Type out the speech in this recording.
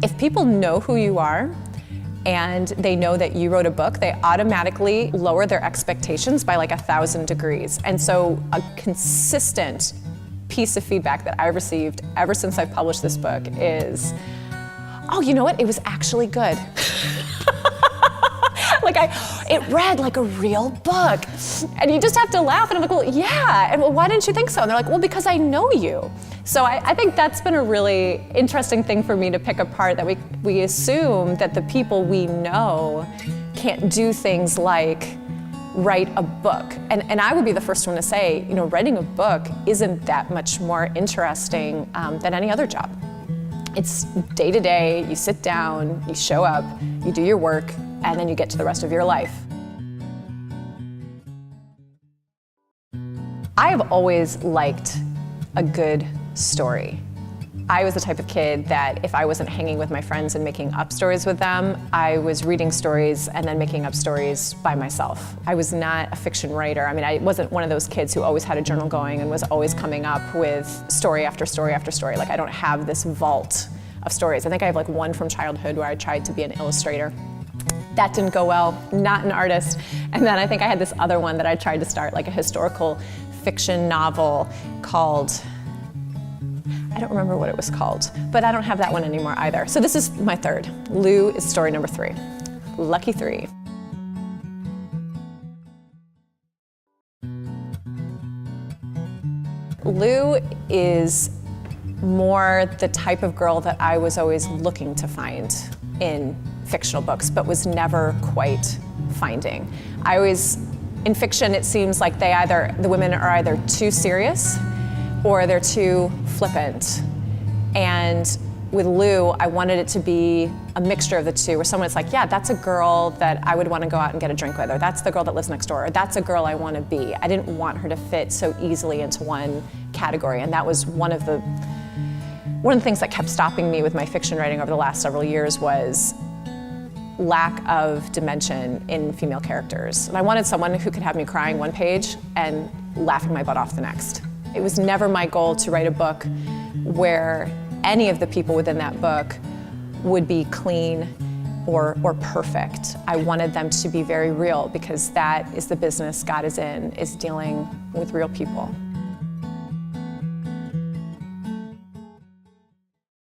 If people know who you are and they know that you wrote a book, they automatically lower their expectations by like 1,000 degrees. And so a consistent piece of feedback that I've received ever since I've published this book is, oh, you know what? It was actually good. It read like a real book. And you just have to laugh. And I'm like, well, yeah. And well, why didn't you think so? And they're like, well, because I know you. So I think that's been a really interesting thing for me to pick apart, that we assume that the people we know can't do things like write a book. And I would be the first one to say, you know, writing a book isn't that much more interesting than any other job. It's day to day, you sit down, you show up, you do your work, and then you get to the rest of your life. I have always liked a good story. I was the type of kid that if I wasn't hanging with my friends and making up stories with them, I was reading stories and then making up stories by myself. I was not a fiction writer. I mean, I wasn't one of those kids who always had a journal going and was always coming up with story after story after story. Like, I don't have this vault of stories. I think I have like one from childhood where I tried to be an illustrator. That didn't go well, not an artist. And then I think I had this other one that I tried to start, like a historical fiction novel called, I don't remember what it was called, but I don't have that one anymore either. So this is my third. Lou is story number 3. Lucky 3. Lou is more the type of girl that I was always looking to find in fictional books, but was never quite finding. In fiction, it seems like the women are either too serious or they're too flippant. And with Lou, I wanted it to be a mixture of the two, where someone's like, yeah, that's a girl that I would want to go out and get a drink with, or that's the girl that lives next door, or that's a girl I want to be. I didn't want her to fit so easily into one category, and that was one of the things that kept stopping me with my fiction writing over the last several years was lack of dimension in female characters. And I wanted someone who could have me crying one page and laughing my butt off the next. It was never my goal to write a book where any of the people within that book would be clean or perfect. I wanted them to be very real, because that is the business God is in, is dealing with real people.